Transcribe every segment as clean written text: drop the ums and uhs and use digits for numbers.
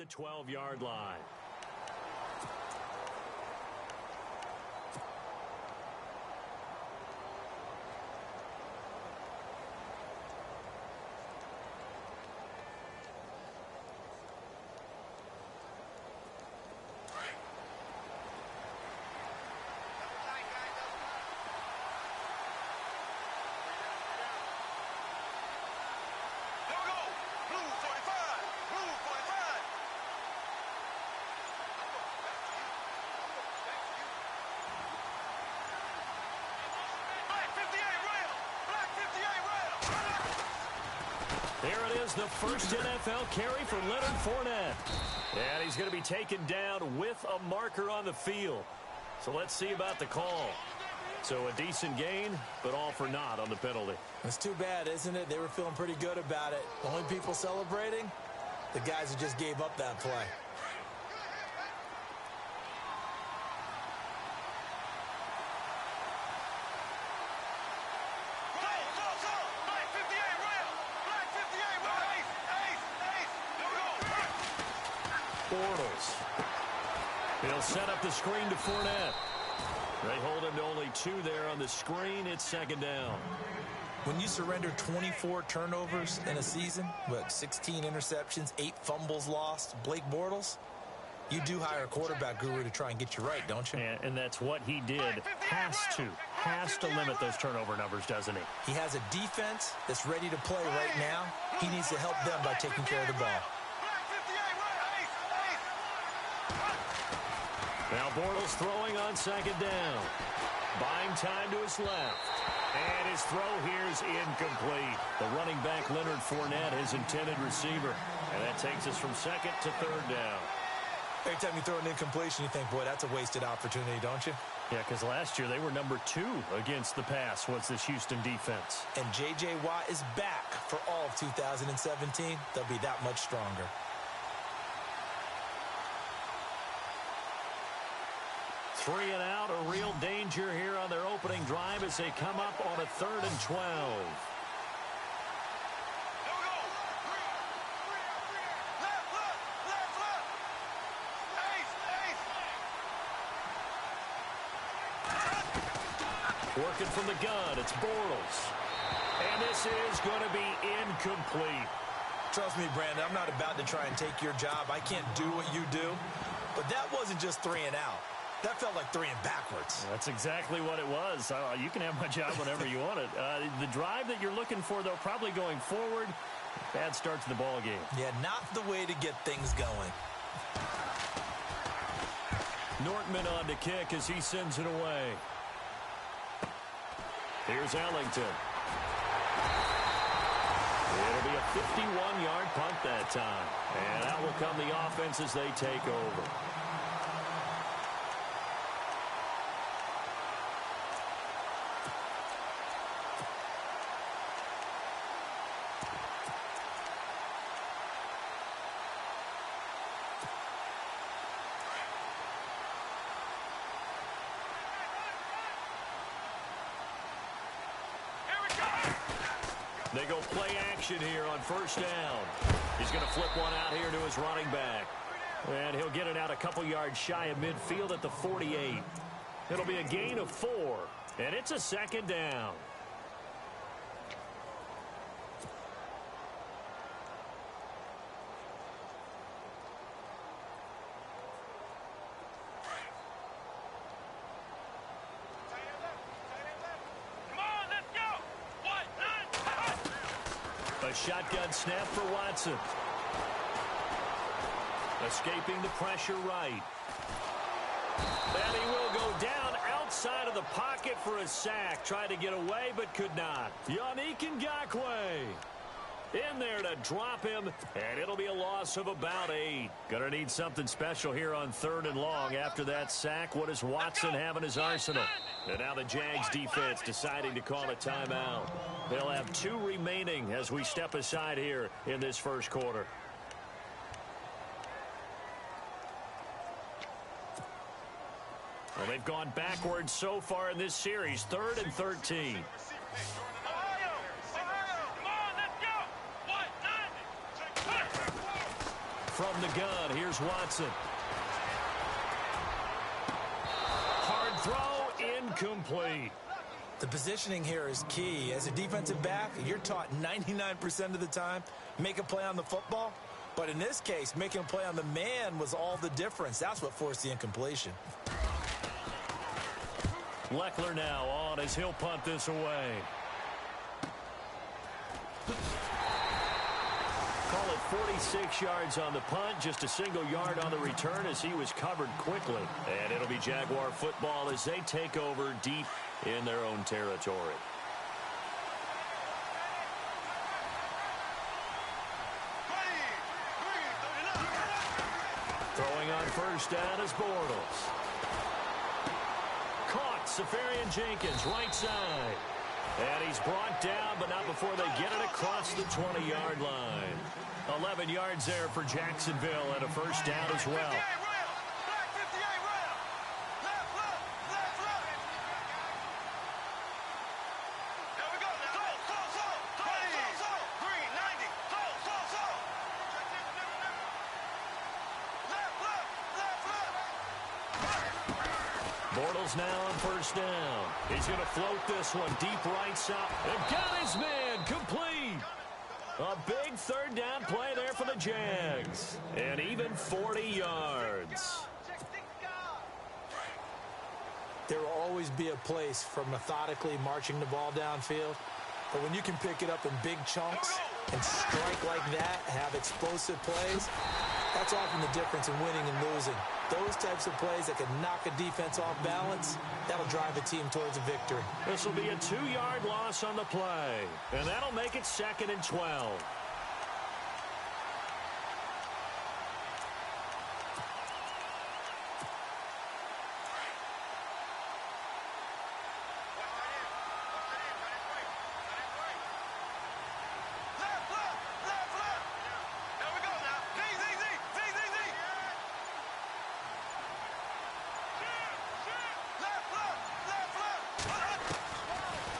the 12-yard line. There it is, the first NFL carry for Leonard Fournette. And he's going to be taken down with a marker on the field. So let's see about the call. So a decent gain, but all for naught on the penalty. It's too bad, isn't it? They were feeling pretty good about it. The only people celebrating, the guys who just gave up that play. Bortles. He'll set up the screen to Fournette. They hold him to only 2 there on the screen. It's second down. When you surrender 24 turnovers in a season, with 16 interceptions, 8 fumbles lost, Blake Bortles, you do hire a quarterback guru to try and get you right, don't you? And that's what he did. Has to limit those turnover numbers, doesn't he? He has a defense that's ready to play right now. He needs to help them by taking care of the ball. Now Bortles throwing on second down. Buying time to his left. And his throw here is incomplete. The running back, Leonard Fournette, his intended receiver. And that takes us from second to third down. Every time you throw an incompletion, you think, boy, that's a wasted opportunity, don't you? Yeah, because last year they were number 2 against the pass was this Houston defense. And J.J. Watt is back for all of 2017. They'll be that much stronger. Three and out, a real danger here on their opening drive as they come up on a 3rd and 12. Working from the gun, it's Bortles. And this is going to be incomplete. Trust me, Brandon, I'm not about to try and take your job. I can't do what you do. But that wasn't just 3 and out. That felt like 3 and backwards. That's exactly what it was. You can have my job whenever you want it. The drive that you're looking for, though, probably going forward. Bad start to the ball game. Yeah, not the way to get things going. Nortman on to kick as he sends it away. Here's Ellington. It'll be a 51-yard punt that time. And out will come the offense as they take over. They go play action here on first down. He's going to flip one out here to his running back. And he'll get it out a couple yards shy of midfield at the 48. It'll be a gain of 4. And it's a second down. A shotgun snap for Watson. Escaping the pressure right. And he will go down outside of the pocket for a sack. Tried to get away, but could not. Yannick Ngakoue in there to drop him, and it'll be a loss of about 8. Gonna need something special here on 3rd and long after that sack. What does Watson have in his arsenal? And now the Jags defense deciding to call a timeout. They'll have 2 remaining as we step aside here in this first quarter. Well, they've gone backwards so far in this series. 3rd and 13. From the gun, here's Watson. Hard throw, incomplete. The positioning here is key. As a defensive back, you're taught 99% of the time, make a play on the football. But in this case, making a play on the man was all the difference. That's what forced the incompletion. Leckler now on as he'll punt this away. Call it 46 yards on the punt, just a single yard on the return as he was covered quickly. And it'll be Jaguar football as they take over deep in their own territory. Throwing on first down is Bortles. Caught, Safarian Jenkins, right side. And he's brought down, but not before they get it across the 20-yard line. 11 yards there for Jacksonville and a first down as well. Bortles now on first down. He's going to float this one deep right side. And got his man complete. A big third down play there for the Jags. And even 40 yards. There will always be a place for methodically marching the ball downfield. But when you can pick it up in big chunks and strike like that, have explosive plays, that's often the difference in winning and losing. Those types of plays that can knock a defense off balance, that'll drive a team towards a victory. This will be a 2-yard loss on the play, and that'll make it 2nd and 12.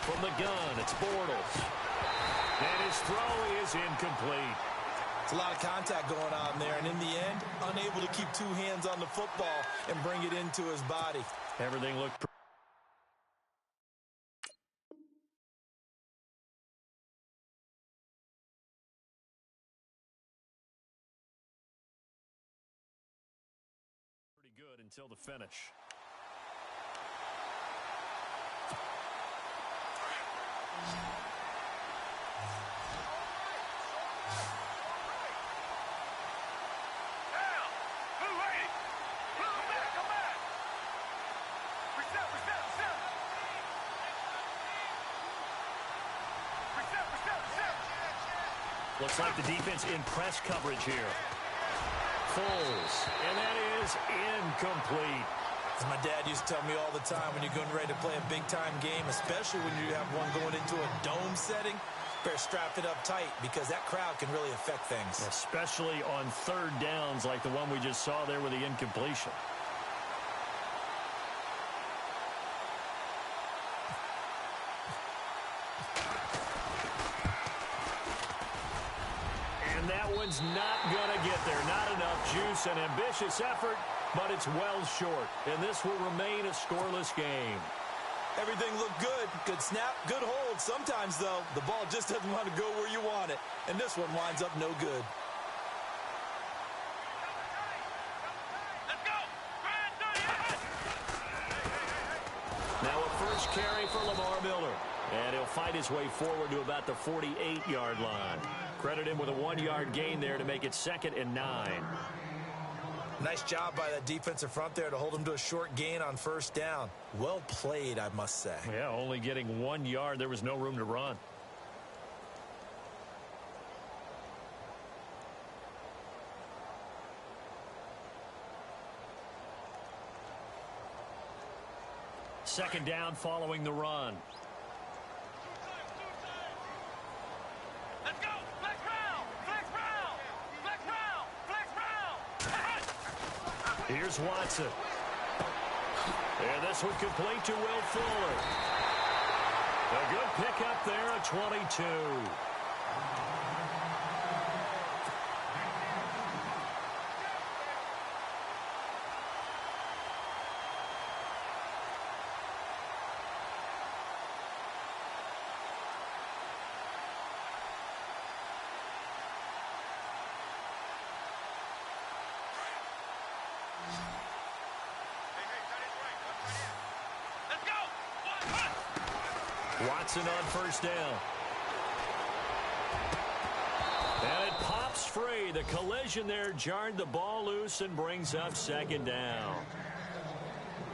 From the gun, it's Bortles. And his throw is incomplete. It's a lot of contact going on there, and in the end, unable to keep two hands on the football and bring it into his body. Everything looked pretty good until the finish. Looks like the defense in press coverage here. Foles, and that is incomplete. As my dad used to tell me all the time, when you're getting ready to play a big-time game, especially when you have one going into a dome setting, better strap it up tight because that crowd can really affect things. Especially on third downs like the one we just saw there with the incompletion. And that one's not going to get there. Not enough juice. An ambitious effort, but it's well short. And this will remain a scoreless game. Everything looked good. Good snap, good hold. Sometimes, though, the ball just doesn't want to go where you want it. And this one winds up no good. Let's go. Now a first carry for Lamar Miller. And he'll fight his way forward to about the 48-yard line. Credit him with a 1-yard gain there to make it 2nd and 9. Nice job by that defensive front there to hold him to a short gain on first down. Well played, I must say. Yeah, only getting 1 yard. There was no room to run. Second down following the run. Here's Watson. And this one complete to Will Fuller. A good pickup there at 22. Watson on first down. And it pops free. The collision there jarred the ball loose and brings up second down.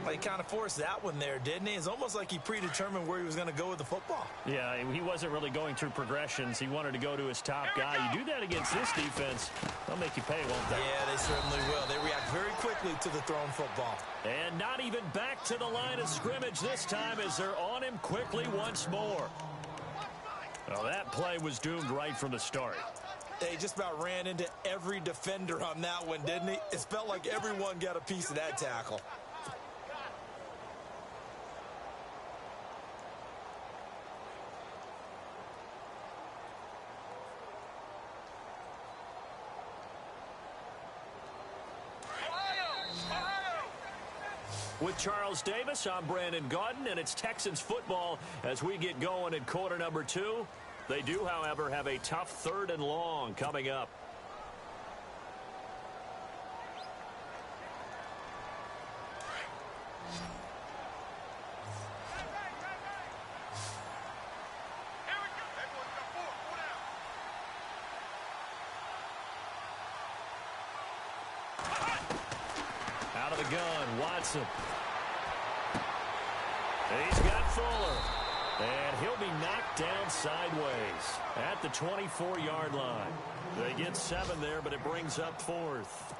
Well, he kind of forced that one there, didn't he? It's almost like he predetermined where he was going to go with the football. Yeah, he wasn't really going through progressions. He wanted to go to his top guy. You do that against this defense, they'll make you pay, won't they? Yeah, they certainly will. They react very quickly to the thrown football. And not even back to the line of scrimmage this time as they're on him quickly once more. Well, that play was doomed right from the start. They just about ran into every defender on that one, didn't he? It felt like everyone got a piece of that tackle. With Charles Davis, I'm Brandon Gaudin, and it's Texans football as we get going in quarter number 2. They do, however, have a tough 3rd and long coming up. Out of the gun, Watson. He's got Fuller. And he'll be knocked down sideways at the 24-yard line. They get 7 there, but it brings up 4th.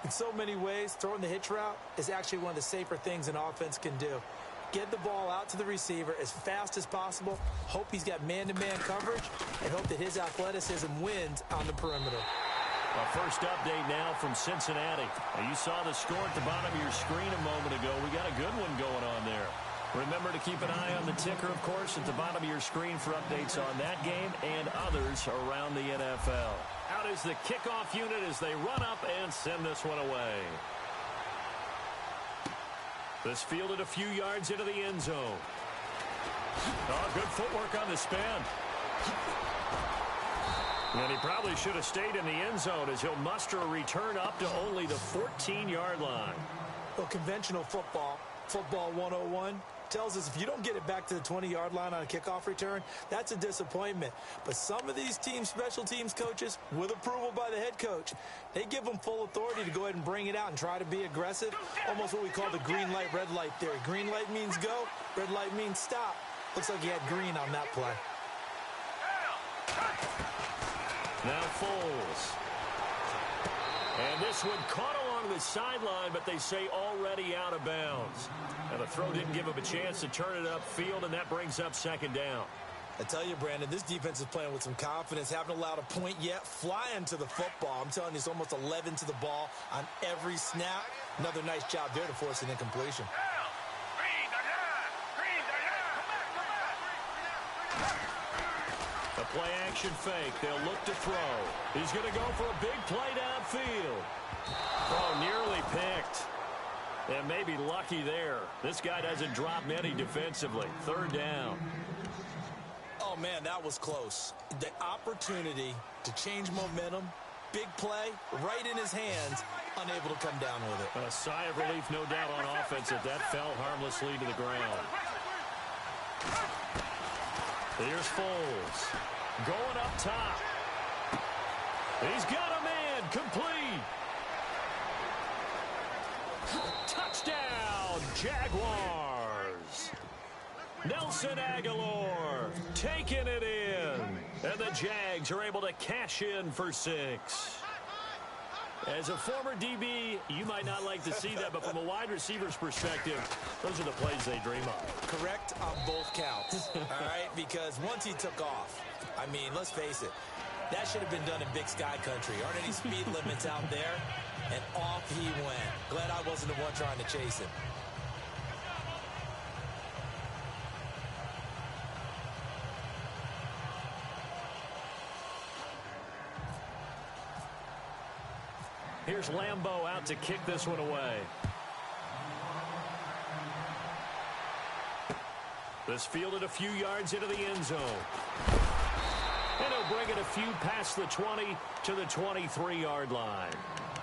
In so many ways, throwing the hitch route is actually one of the safer things an offense can do. Get the ball out to the receiver as fast as possible, hope he's got man-to-man coverage, and hope that his athleticism wins on the perimeter. A first update now from Cincinnati. Now, you saw the score at the bottom of your screen a moment ago. We got a good one going on there. Remember to keep an eye on the ticker, of course, at the bottom of your screen for updates on that game and others around the NFL. Out is the kickoff unit as they run up and send this one away. This fielded a few yards into the end zone. Oh, good footwork on the spin. And he probably should have stayed in the end zone as he'll muster a return up to only the 14-yard line. Well, conventional football 101, tells us if you don't get it back to the 20-yard line on a kickoff return, that's a disappointment. But some of these special teams coaches, with approval by the head coach, they give them full authority to go ahead and bring it out and try to be aggressive. Almost what we call the green light, red light theory. Green light means go, red light means stop. Looks like he had green on that play. Now Foles. And this one caught along the sideline, but they say already out of bounds. And the throw didn't give him a chance to turn it upfield, and that brings up second down. I tell you, Brandon, this defense is playing with some confidence. Haven't allowed a point yet. Flying to the football. I'm telling you, it's almost 11 to the ball on every snap. Another nice job there to force an incompletion. A play action fake. They'll look to throw. He's going to go for a big play downfield. Oh, nearly picked. And maybe lucky there. This guy doesn't drop many defensively. Third down. Oh, man, that was close. The opportunity to change momentum, big play, right in his hands, unable to come down with it. A sigh of relief, no doubt, on offense if that fell harmlessly to the ground. Here's Foles. Going up top. He's got a man. Complete. Touchdown, Jaguars. Nelson Aguilar taking it in. And the Jags are able to cash in for 6. As a former DB, you might not like to see that, but from a wide receiver's perspective, those are the plays they dream of. Correct on both counts, all right? Because once he took off, I mean, let's face it, that should have been done in Big Sky Country. Aren't any speed limits out there? And off he went. Glad I wasn't the one trying to chase him. Here's Lambeau out to kick this one away. This fielded a few yards into the end zone. And he'll bring it a few past the 20 to the 23-yard line.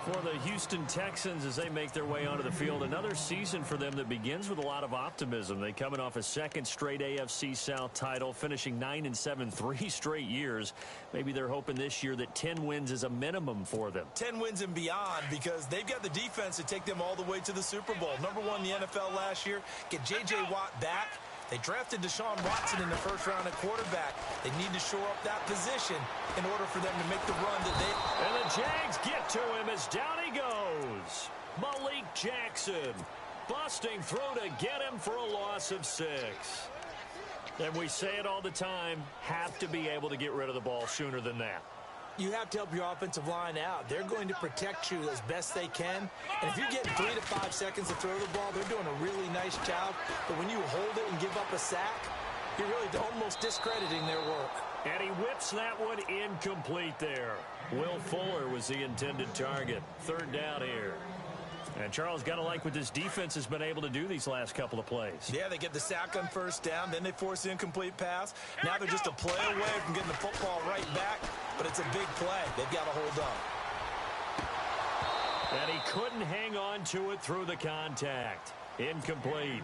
For the Houston Texans as they make their way onto the field, another season for them that begins with a lot of optimism. They coming off a second straight AFC South title, finishing 9-7 3 straight years. Maybe they're hoping this year that 10 wins is a minimum for them. 10 wins and beyond, because they've got the defense to take them all the way to the Super Bowl. Number one in the NFL last year. Get J.J. Watt back. They drafted Deshaun Watson in the first round at quarterback. They need to shore up that position in order for them to make the run that they... And the Jags get to him as down he goes. Malik Jackson busting through to get him for a loss of 6. And we say it all the time, have to be able to get rid of the ball sooner than that. You have to help your offensive line out. They're going to protect you as best they can. And if you're getting 3 to 5 seconds to throw the ball, they're doing a really nice job. But when you hold it and give up a sack, you're really almost discrediting their work. And he whips that one incomplete there. Will Fuller was the intended target. 3rd down here. And Charles, got to like what this defense has been able to do these last couple of plays. Yeah, they get the sack on 1st down, then they force the incomplete pass. Now they're just a play away from getting the football right back, but it's a big play. They've got to hold up. And he couldn't hang on to it through the contact. Incomplete.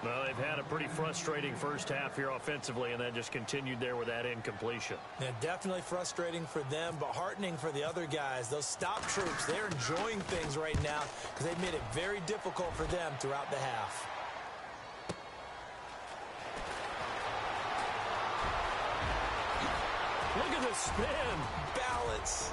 Well, they've had a pretty frustrating first half here offensively, and then just continued there with that incompletion. Yeah, definitely frustrating for them, but heartening for the other guys. Those stop troops, they're enjoying things right now because they've made it very difficult for them throughout the half. Look at the spin. Balance.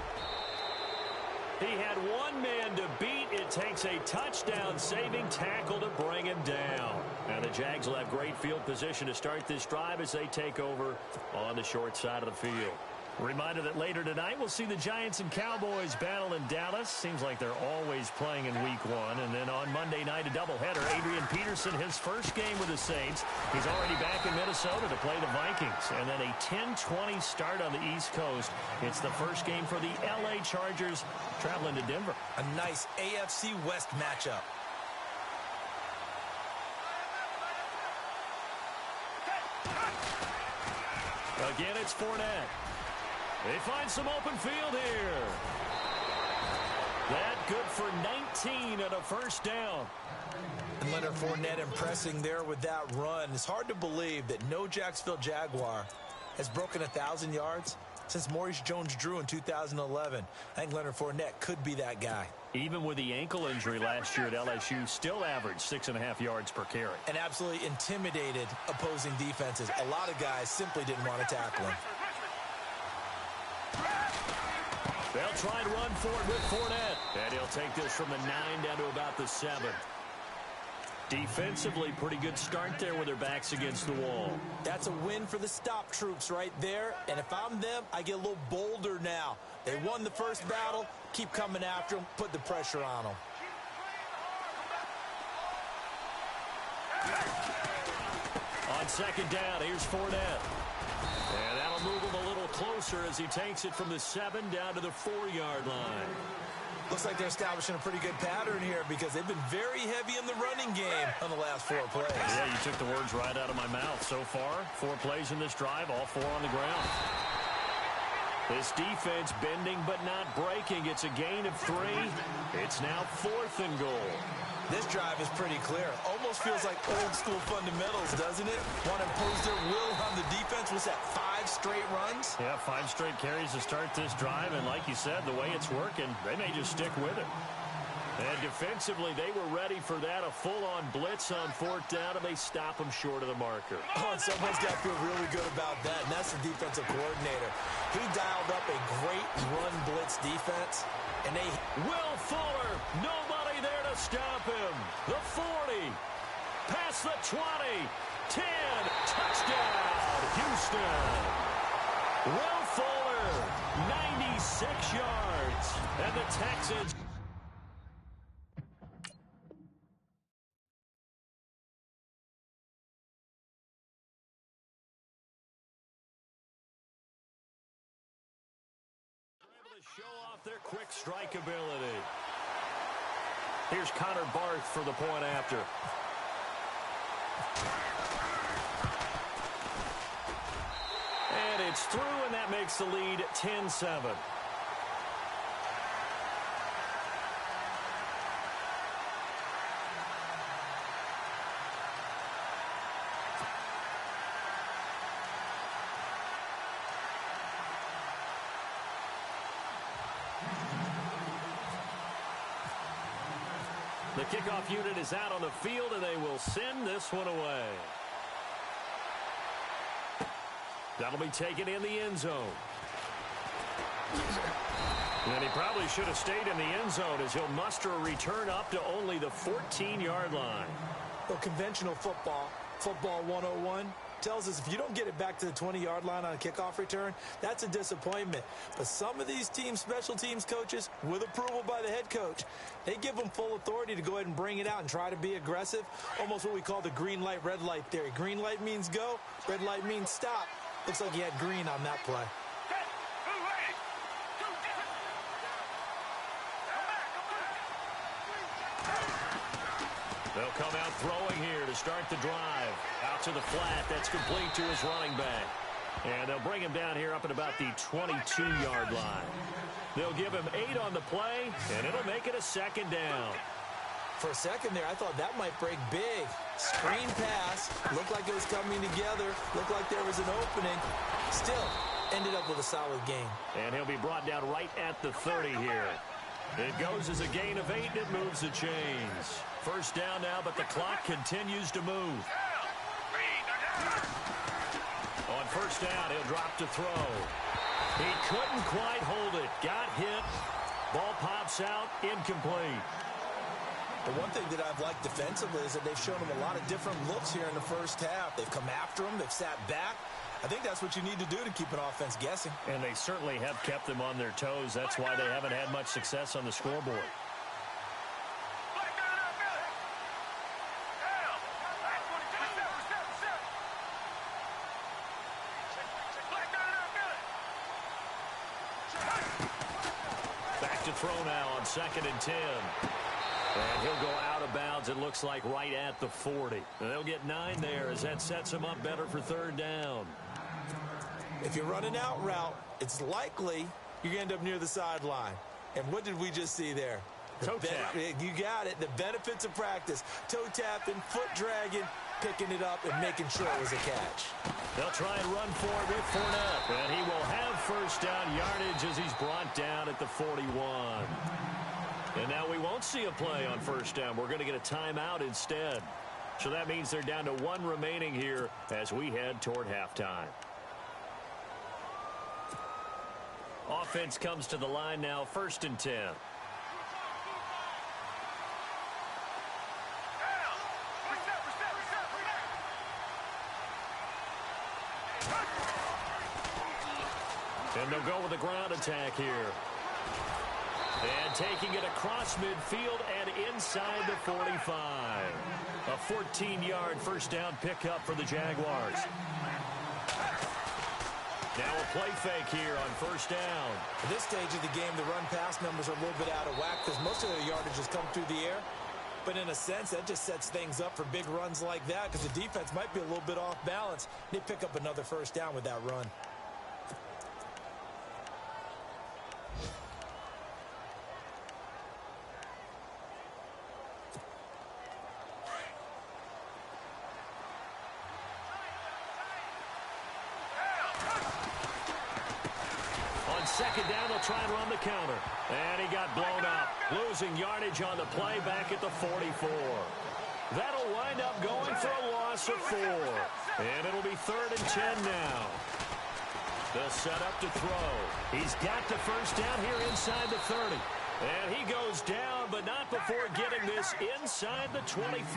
He had one man to beat. It takes a touchdown-saving tackle to bring him down. And the Jags will have great field position to start this drive as they take over on the short side of the field. Reminder that later tonight we'll see the Giants and Cowboys battle in Dallas. Seems like they're always playing in week 1. And then on Monday night, a doubleheader. Adrian Peterson, his first game with the Saints. He's already back in Minnesota to play the Vikings. And then a 10-20 start on the East Coast. It's the first game for the L.A. Chargers traveling to Denver. A nice AFC West matchup. Again, it's Fournette. They find some open field here. That good for 19 and a 1st down. And Leonard Fournette impressing there with that run. It's hard to believe that no Jacksonville Jaguar has broken 1,000 yards since Maurice Jones-Drew in 2011. I think Leonard Fournette could be that guy. Even with the ankle injury last year at LSU, still averaged 6.5 yards per carry. And absolutely intimidated opposing defenses. A lot of guys simply didn't want to tackle him. They'll try and run for it with Fournette. And he'll take this from the 9 down to about the 7. Defensively, pretty good start there with their backs against the wall. That's a win for the stop troops right there. And if I'm them, I get a little bolder now. They won the first battle. Keep coming after them. Put the pressure on them. On 2nd down, here's Fournette. And that'll move him a little closer as he takes it from the 7 down to the 4-yard line. Looks like they're establishing a pretty good pattern here because they've been very heavy in the running game on the last 4 plays. Yeah, you took the words right out of my mouth. So far, 4 plays in this drive, all 4 on the ground. This defense bending but not breaking. It's a gain of 3. It's now 4th and goal. This drive is pretty clear. Almost feels like old school fundamentals, doesn't it? Want to impose their will on the defense. Was that 5 straight runs? Yeah, 5 straight carries to start this drive. And like you said, the way it's working, they may just stick with it. And defensively, they were ready for that. A full-on blitz on 4th down, and they stop them short of the marker. Oh, and someone's got to feel really good about that, and that's the defensive coordinator. He dialed up a great run blitz defense, and they... Will Fuller, nobody there to stop him. The 40, past the 20, 10, touchdown, Houston. Will Fuller, 96 yards, and the Texans... show off their quick strike ability. Here's Connor Barth for the point after. And it's through, and that makes the lead 10-7. The kickoff unit is out on the field, and they will send this one away. That'll be taken in the end zone. And he probably should have stayed in the end zone as he'll muster a return up to only the 14-yard line. Well, conventional football 101, tells us if you don't get it back to the 20-yard line on a kickoff return, that's a disappointment. But some of these special teams coaches, with approval by the head coach, they give them full authority to go ahead and bring it out and try to be aggressive, almost what we call the green light, red light theory. Green light means go, red light means stop. Looks like he had green on that play. They'll come out throwing here to start the drive. Out to the flat. That's complete to his running back. And they'll bring him down here up at about the 22-yard line. They'll give him 8 on the play, and it'll make it a second down. For a second there, I thought that might break big. Screen pass. Looked like it was coming together. Looked like there was an opening. Still, ended up with a solid gain. And he'll be brought down right at the 30 here. It goes as a gain of 8, and it moves the chains. First down now, but the clock continues to move. On first down, he'll drop to throw. He couldn't quite hold it. Got hit. Ball pops out, incomplete. The one thing that I've liked defensively is that they've shown him a lot of different looks here in the first half. They've come after him. They've sat back. I think that's what you need to do to keep an offense guessing. And they certainly have kept them on their toes. That's why they haven't had much success on the scoreboard. Back to throw now on 2nd and 10. And he'll go out of bounds, it looks like, right at the 40. And they'll get 9 there as that sets him up better for 3rd down. If you run an out route, it's likely you're going to end up near the sideline. And what did we just see there? Toe tap. You got it. The benefits of practice. Toe tapping, foot dragging, picking it up, and making sure it was a catch. They'll try and run for it with Fournette. And he will have first down yardage as he's brought down at the 41. And now we won't see a play on first down. We're going to get a timeout instead. So that means they're down to 1 remaining here as we head toward halftime. Offense comes to the line now, 1st and 10. And they'll go with the ground attack here. And taking it across midfield and inside the 45. A 14-yard first down pickup for the Jaguars. Now a play fake here on first down. At this stage of the game, the run-pass numbers are a little bit out of whack because most of their yardage has come through the air. But in a sense, that just sets things up for big runs like that because the defense might be a little bit off balance. They pick up another first down with that run. Second down, they'll try and run the counter. And he got blown up. Losing yardage on the play back at the 44. That'll wind up going for a loss of 4. And it'll be 3rd and 10 now. The setup to throw. He's got the first down here inside the 30. And he goes down, but not before getting this inside the 25.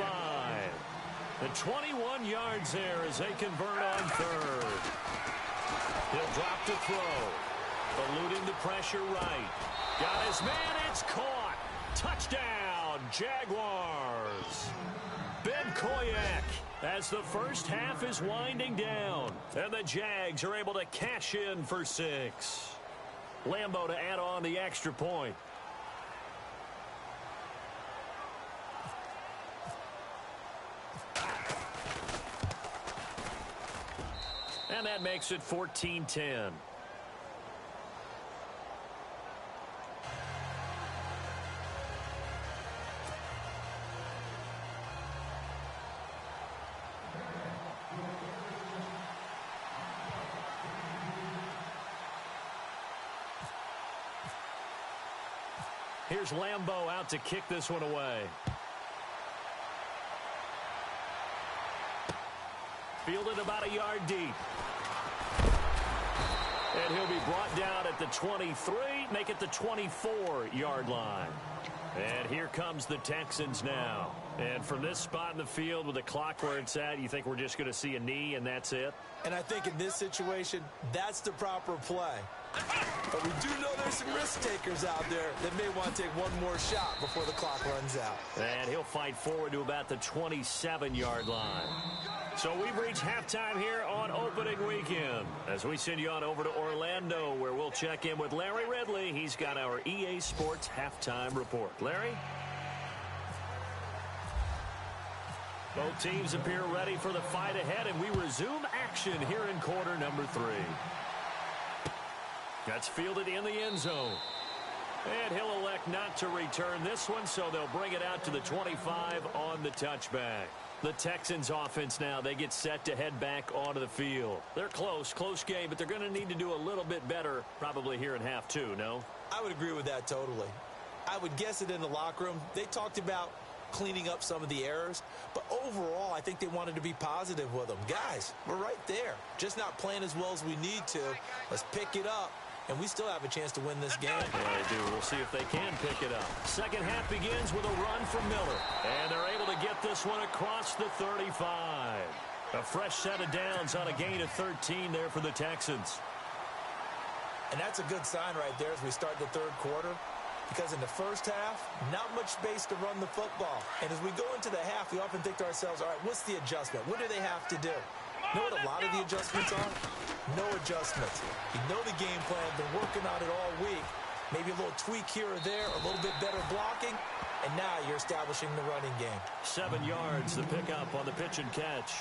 The 21 yards there as they convert on 3rd. He'll drop to throw. Eluding the pressure right. Got his man, it's caught. Touchdown, Jaguars. Ben Koyak as the first half is winding down. And the Jags are able to cash in for 6. Lambo to add on the extra point. And that makes it 14-10. Here's Lambo out to kick this one away. fielded about a yard deep. And he'll be brought down at the 23, make it the 24-yard line. And here comes the Texans now. And from this spot in the field with the clock where it's at, you think we're just going to see a knee and that's it? And I think in this situation, that's the proper play. But we do know there's some risk takers out there that may want to take one more shot before the clock runs out. And he'll fight forward to about the 27-yard line. So we've reached halftime here on opening weekend as we send you on over to Orlando, where we'll check in with Larry Ridley. He's got our EA Sports halftime report. Larry? Both teams appear ready for the fight ahead, and we resume action here in quarter number 3. That's fielded in the end zone. And he'll elect not to return this one, so they'll bring it out to the 25 on the touchback. The Texans offense now, they get set to head back onto the field. They're close game, but they're going to need to do a little bit better probably here in half 2, no? I would agree with that totally. I would guess it in the locker room. They talked about cleaning up some of the errors, but overall, I think they wanted to be positive with them. Guys, we're right there. Just not playing as well as we need to. Let's pick it up, and we still have a chance to win this game. Yeah, they do. We'll see if they can pick it up. Second half begins with a run from Miller, and they're able to get this one across the 35. A fresh set of downs on a gain of 13 there for the Texans. And that's a good sign right there as we start the third quarter. Because in the first half, not much space to run the football. And as we go into the half, we often think to ourselves, all right, what's the adjustment? What do they have to do? You know what a lot of the adjustments are? No adjustments. You know the game plan, been working on it all week. Maybe a little tweak here or there, a little bit better blocking, and now you're establishing the running game. 7 yards, the pickup on the pitch and catch.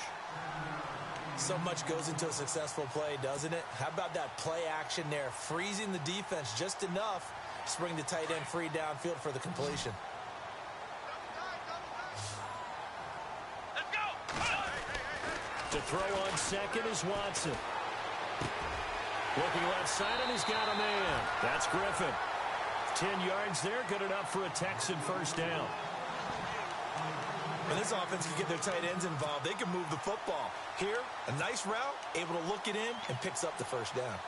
So much goes into a successful play, doesn't it? How about that play action there? Freezing the defense just enough to bring the tight end free downfield for the completion. To throw on second is Watson. Looking left side, and he's got a man. That's Griffin. 10 yards there, good enough for a Texan first down. When this offense can get their tight ends involved, they can move the football. Here, a nice route, able to look it in, and picks up the first down.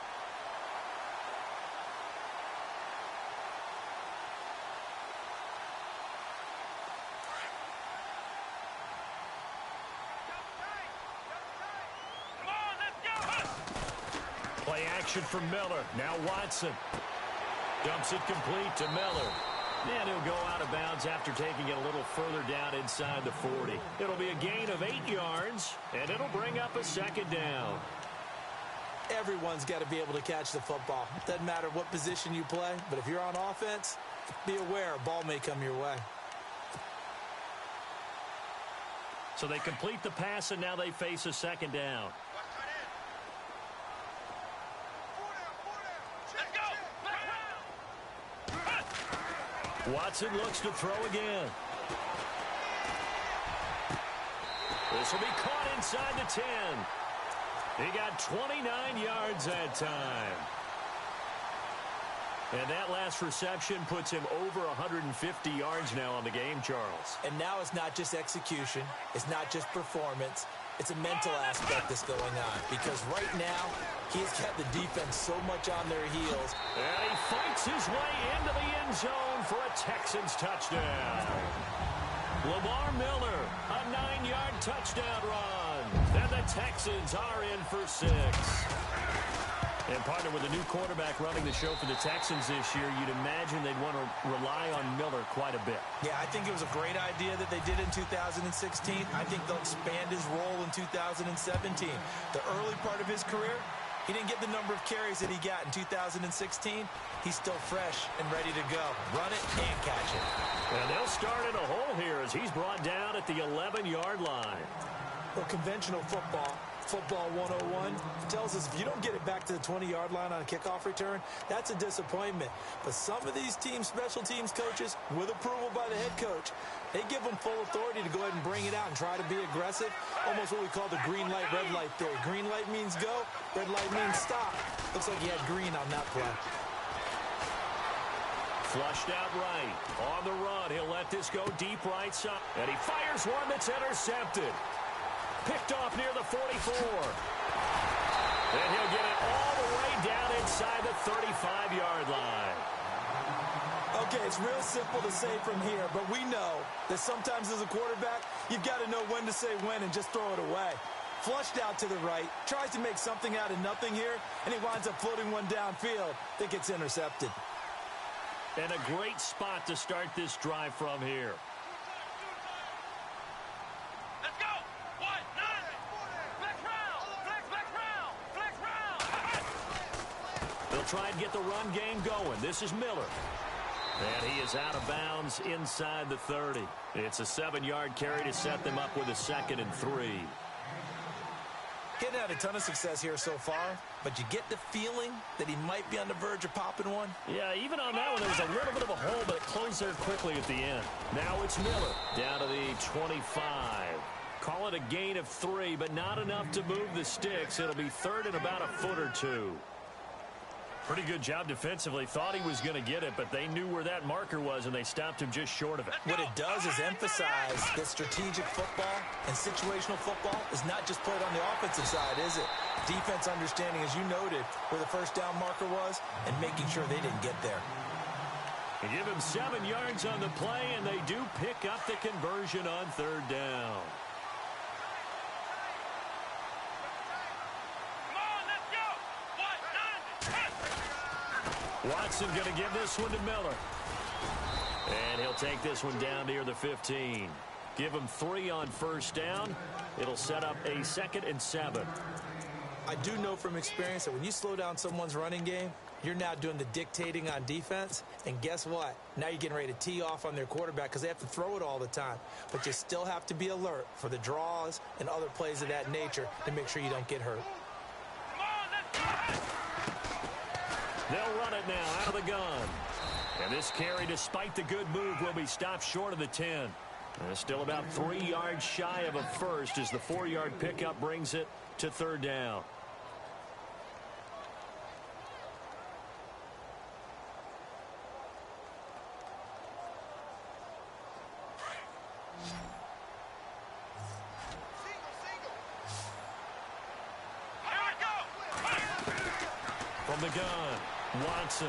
Play action from Miller. Now Watson. Dumps it complete to Miller. And he'll go out of bounds after taking it a little further down inside the 40. It'll be a gain of 8 yards, and it'll bring up a second down. Everyone's got to be able to catch the football. Doesn't matter what position you play, but if you're on offense, be aware a ball may come your way. So they complete the pass, and now they face a second down. Watson looks to throw again. This will be caught inside the 10. He got 29 yards that time. And that last reception puts him over 150 yards now on the game, Charles. And now it's not just execution. It's not just performance. It's a mental aspect that's going on. Because right now, he's kept the defense so much on their heels. And he fights his way into the end zone for a Texans touchdown. Lamar Miller, a 9-yard touchdown run. And the Texans are in for 6. And partner with a new quarterback running the show for the Texans this year, you'd imagine they'd want to rely on Miller quite a bit. Yeah, I think it was a great idea that they did in 2016. I think they'll expand his role in 2017. The early part of his career, he didn't get the number of carries that he got in 2016. He's still fresh and ready to go. Run it and catch it. And they'll start in a hole here as he's brought down at the 11-yard line. Well, conventional football 101, tells us if you don't get it back to the 20-yard line on a kickoff return, that's a disappointment. But some of these teams, special teams coaches, with approval by the head coach, they give them full authority to go ahead and bring it out and try to be aggressive. Almost what we call the green light, red light theory. Green light means go, red light means stop. Looks like he had green on that play. Flushed out right. On the run, he'll let this go deep right side. And he fires one that's intercepted. Picked off near the 44. And he'll get it all the way down inside the 35-yard line. Okay, it's real simple to say from here, but we know that sometimes as a quarterback, you've got to know when to say when and just throw it away. Flushed out to the right, tries to make something out of nothing here, and he winds up floating one downfield that gets intercepted. And a great spot to start this drive from here. Let's go! 1, 9! Flex round! Flex round! They'll try and get the run game going. This is Miller. And he is out of bounds inside the 30. It's a 7-yard carry to set them up with a 2nd and 3. Getting had a ton of success here so far, but you get the feeling that he might be on the verge of popping one. Yeah, even on that one, there was a little bit of a hole, but it closed there quickly at the end. Now it's Miller down to the 25. Call it a gain of 3, but not enough to move the sticks. It'll be 3rd and about a foot or 2. Pretty good job defensively. Thought he was going to get it, but they knew where that marker was, and they stopped him just short of it. What it does is emphasize that strategic football and situational football is not just played on the offensive side, is it? Defense understanding, as you noted, where the first down marker was and making sure they didn't get there. They give him 7 yards on the play, and they do pick up the conversion on 3rd down. Watson going to give this one to Miller. And he'll take this one down near the 15. Give him 3 on 1st down. It'll set up a 2nd and 7. I do know from experience that when you slow down someone's running game, you're now doing the dictating on defense. And guess what? Now you're getting ready to tee off on their quarterback because they have to throw it all the time. But you still have to be alert for the draws and other plays of that nature to make sure you don't get hurt. They'll run it now out of the gun. And this carry, despite the good move, will be stopped short of the 10. And still about 3 yards shy of a first as the 4-yard pickup brings it to 3rd down. From the gun, Watson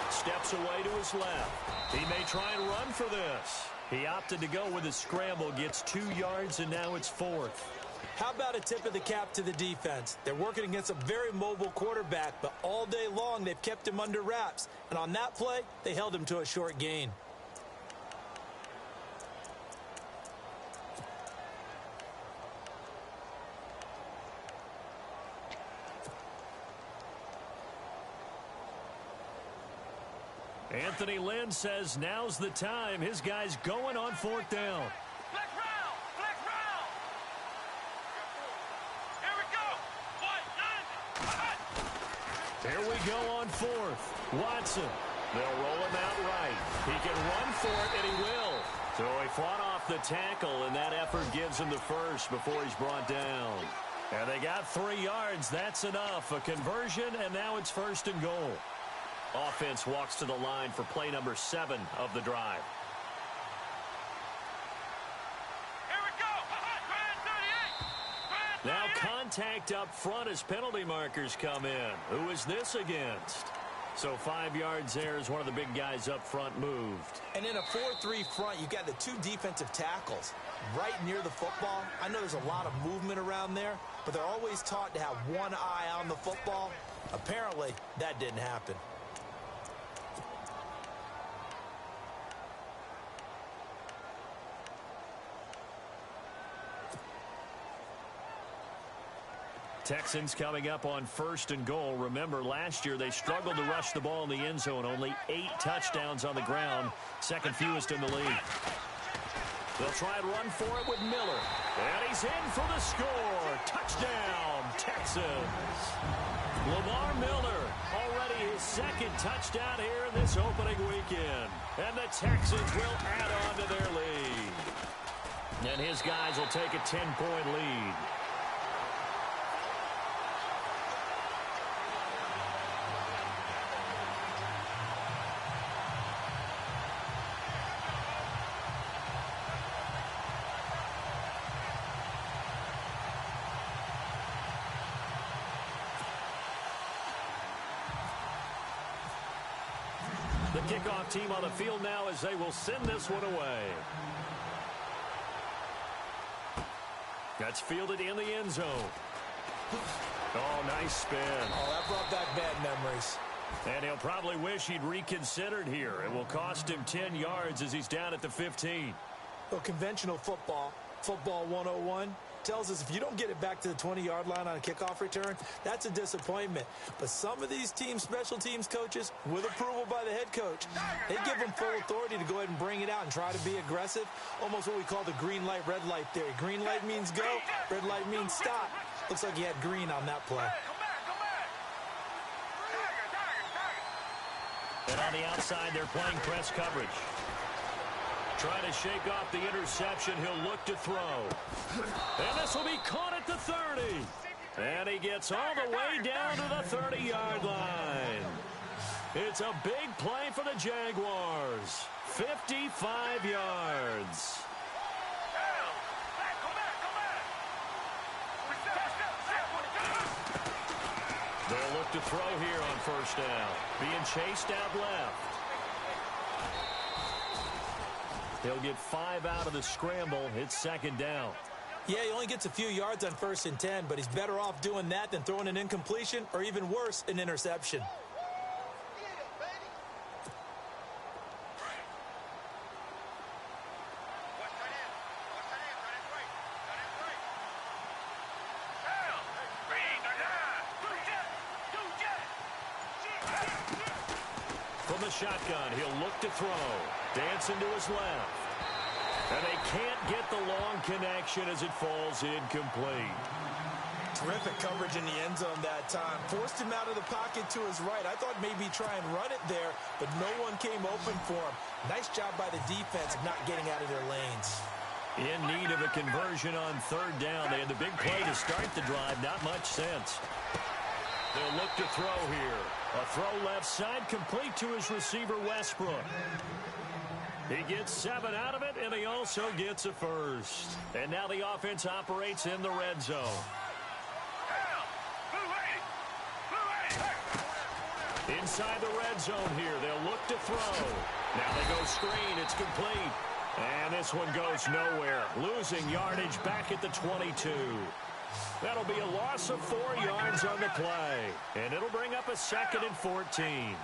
steps away to his left. He may try and run for this. He opted to go with a scramble, gets 2 yards, and now it's 4th. How about a tip of the cap to the defense? They're working against a very mobile quarterback, but all day long they've kept him under wraps. And on that play, they held him to a short gain. Anthony Lynn says now's the time. His guy's going on 4th down. Flex round! Flex round! Here we go! 1, 9! Here we go on 4th. Watson. They'll roll him out right. He can run for it, and he will. So he fought off the tackle, and that effort gives him the first before he's brought down. And they got 3 yards. That's enough. A conversion, and now it's 1st and goal. Offense walks to the line for play number 7 of the drive. Here we go! Grand 38! Now contact up front as penalty markers come in. Who is this against? So 5 yards there as one of the big guys up front moved. And in a 4-3 front, you got the 2 defensive tackles right near the football. I know there's a lot of movement around there, but they're always taught to have one eye on the football. Apparently, that didn't happen. Texans coming up on 1st and goal. Remember, last year they struggled to rush the ball in the end zone. Only 8 touchdowns on the ground. 2nd fewest in the league. They'll try and run for it with Miller. And he's in for the score. Touchdown, Texans. Lamar Miller, already his 2nd touchdown here in this opening weekend. And the Texans will add on to their lead. And his guys will take a 10-point lead. Kickoff team on the field now as they will send this one away. That's fielded in the end zone. Oh, nice spin. Oh, that brought back bad memories. And he'll probably wish he'd reconsidered here. It will cost him 10 yards as he's down at the 15. Well, conventional football 101, tells us if you don't get it back to the 20-yard line on a kickoff return, that's a disappointment. But some of these team special teams coaches, with approval by the head coach, they give them full authority to go ahead and bring it out and try to be aggressive, almost what we call the green light, red light theory. Green light means go, red light means stop. Looks like he had green on that play. And on the outside, they're playing press coverage. Trying to shake off the interception. He'll look to throw. And this will be caught at the 30. And he gets all the way down to the 30-yard line. It's a big play for the Jaguars. 55 yards. They'll look to throw here on first down. Being chased out left. He'll get 5 out of the scramble. It's second down. Yeah, he only gets a few yards on 1st and 10, but he's better off doing that than throwing an incompletion or even worse, an interception. From the shotgun, he'll look to throw. Dancing to his left. And they can't get the long connection as it falls incomplete. Terrific coverage in the end zone that time. Forced him out of the pocket to his right. I thought maybe try and run it there, but no one came open for him. Nice job by the defense of not getting out of their lanes. In need of a conversion on third down. They had the big play to start the drive. Not much sense. They'll look to throw here. A throw left side complete to his receiver, Westbrook. He gets 7 out of it, and he also gets a first. And now the offense operates in the red zone. Inside the red zone here, they'll look to throw. Now they go screen, it's complete. And this one goes nowhere. Losing yardage back at the 22. That'll be a loss of 4 yards on the play. And it'll bring up a 2nd and 14.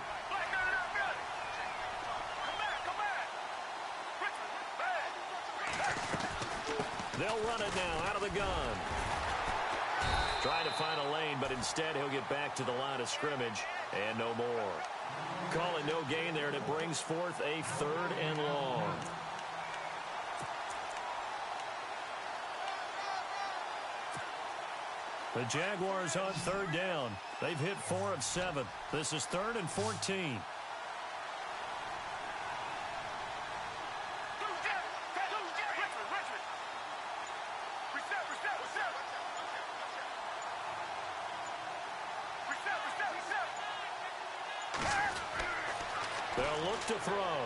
They'll run it now out of the gun. Trying to find a lane, but instead he'll get back to the line of scrimmage and no more. Call it no gain there, and it brings forth a 3rd and long. The Jaguars on 3rd down. They've hit 4 of 7. This is 3rd and 14. They'll look to throw.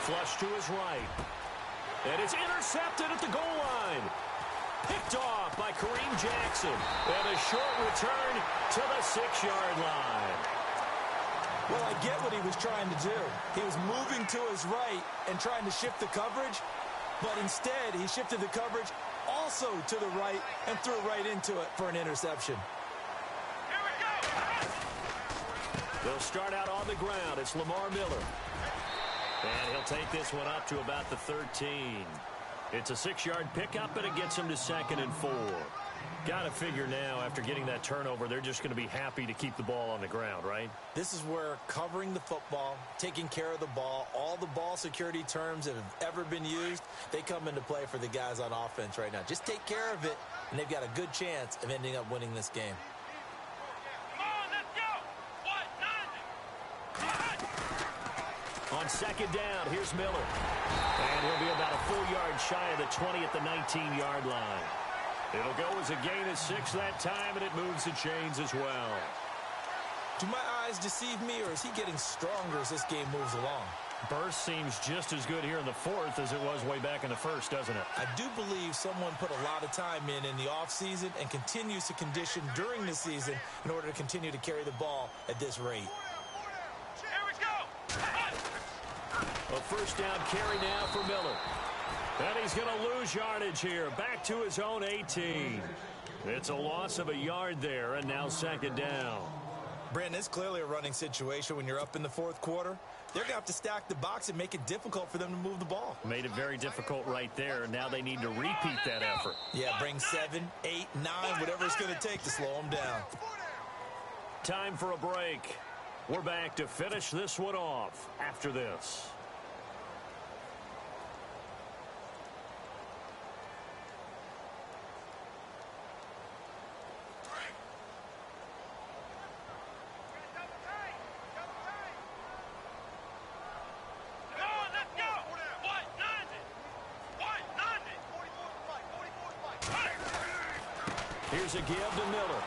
Flush to his right. And it's intercepted at the goal line. Picked off by Kareem Jackson. And a short return to the 6-yard line. Well, I get what he was trying to do. He was moving to his right and trying to shift the coverage. But instead, he shifted the coverage also to the right and threw right into it for an interception. They'll start out on the ground. It's Lamar Miller. And he'll take this one up to about the 13. It's a 6-yard pickup, and it gets him to 2nd and 4. Got to figure now, after getting that turnover, they're just going to be happy to keep the ball on the ground, right? This is where covering the football, taking care of the ball, all the ball security terms that have ever been used, they come into play for the guys on offense right now. Just take care of it, and they've got a good chance of ending up winning this game. On 2nd down, here's Miller. And he'll be about a full yard shy of the 20 at the 19-yard line. It'll go as a gain of 6 that time, and it moves the chains as well. Do my eyes deceive me, or is he getting stronger as this game moves along? Burst seems just as good here in the 4th as it was way back in the 1st, doesn't it? I do believe someone put a lot of time in the offseason and continues to condition during the season in order to continue to carry the ball at this rate. Here we go! A first down carry now for Miller. And he's going to lose yardage here. Back to his own 18. It's a loss of a yard there, and now second down. Brandon, it's clearly a running situation when you're up in the fourth quarter. They're going to have to stack the box and make it difficult for them to move the ball. Made it very difficult right there. Now they need to repeat that effort. Yeah, bring 7, 8, 9, whatever it's going to take to slow them down. Time for a break. We're back to finish this one off after this. Here's a give to Miller.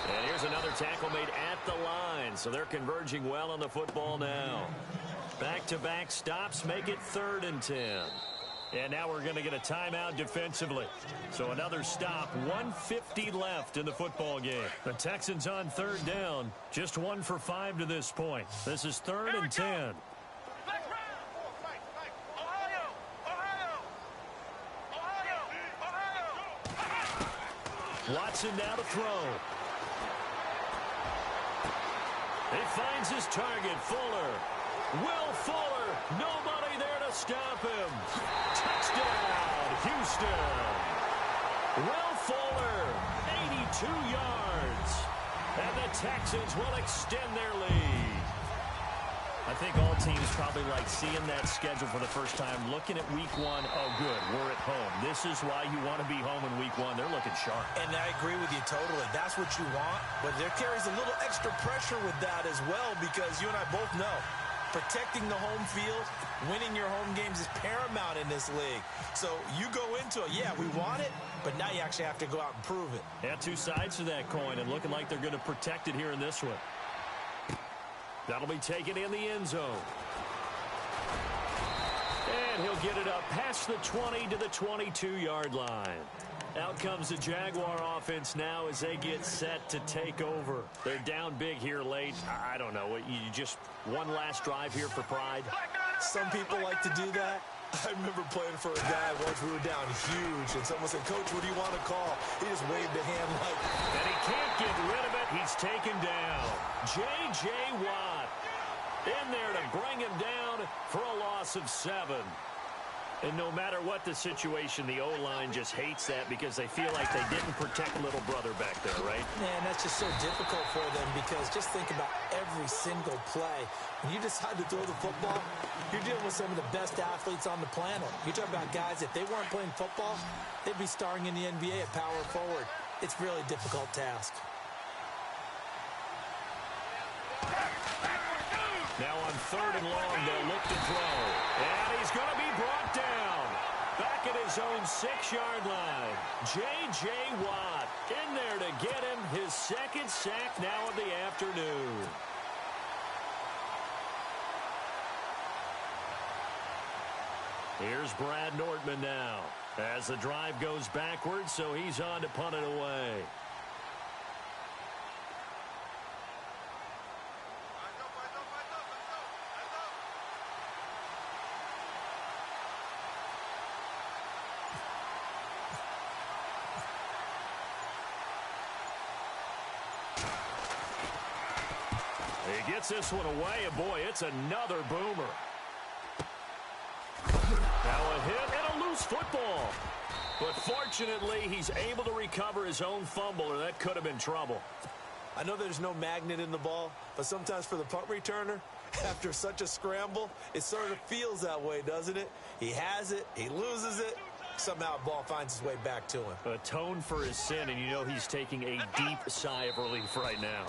And here's another tackle made at the line. So they're converging well on the football now. Back-to-back stops make it 3rd and 10. And now we're going to get a timeout defensively. So another stop, 1:50 left in the football game. The Texans on 3rd down, just 1 for 5 to this point. This is 3rd and 10. Watson now to throw. He finds his target, Fuller. Will Fuller, nobody there to stop him. Touchdown, Houston. Will Fuller, 82 yards. And the Texans will extend their lead. I think all teams probably like seeing that schedule for the first time, looking at week 1. Oh, good, we're at home. This is why you want to be home in week 1. They're looking sharp. And I agree with you totally. That's what you want. But there carries a little extra pressure with that as well, because you and I both know protecting the home field, winning your home games is paramount in this league. So you go into it, yeah, we want it, but now you actually have to go out and prove it. Yeah, two sides to that coin, and looking like they're going to protect it here in this one. That'll be taken in the end zone. And he'll get it up past the 20 to the 22-yard line. Out comes the Jaguar offense now as they get set to take over. They're down big here late. I don't know. You just one last drive here for pride? Some people like to do that. I remember playing for a guy once we were down huge, and someone said, "Coach, what do you want to call?" He just waved a hand like... And he can't get rid of it. He's taken down. J.J. Watt in there to bring him down for a loss of 7. And no matter what the situation, the O-line just hates that because they feel like they didn't protect little brother back there, right? Man, that's just so difficult for them because just think about every single play. When you decide to throw the football, you're dealing with some of the best athletes on the planet. You're talking about guys, if they weren't playing football, they'd be starring in the NBA at power forward. It's a really difficult task. Now on 3rd and long, they'll look to throw. And he's going to be brought down. Back at his own 6-yard line. J.J. Watt in there to get him his 2nd sack now of the afternoon. Here's Brad Nortman now as the drive goes backwards, so he's on to punt it away. He gets this one away, and boy, it's another boomer. Now a hit and a loose football. But fortunately, he's able to recover his own fumble, or that could have been trouble. I know there's no magnet in the ball, but sometimes for the punt returner, after such a scramble, it sort of feels that way, doesn't it? He has it, he loses it, somehow the ball finds its way back to him. Atone for his sin, and you know he's taking a deep sigh of relief right now.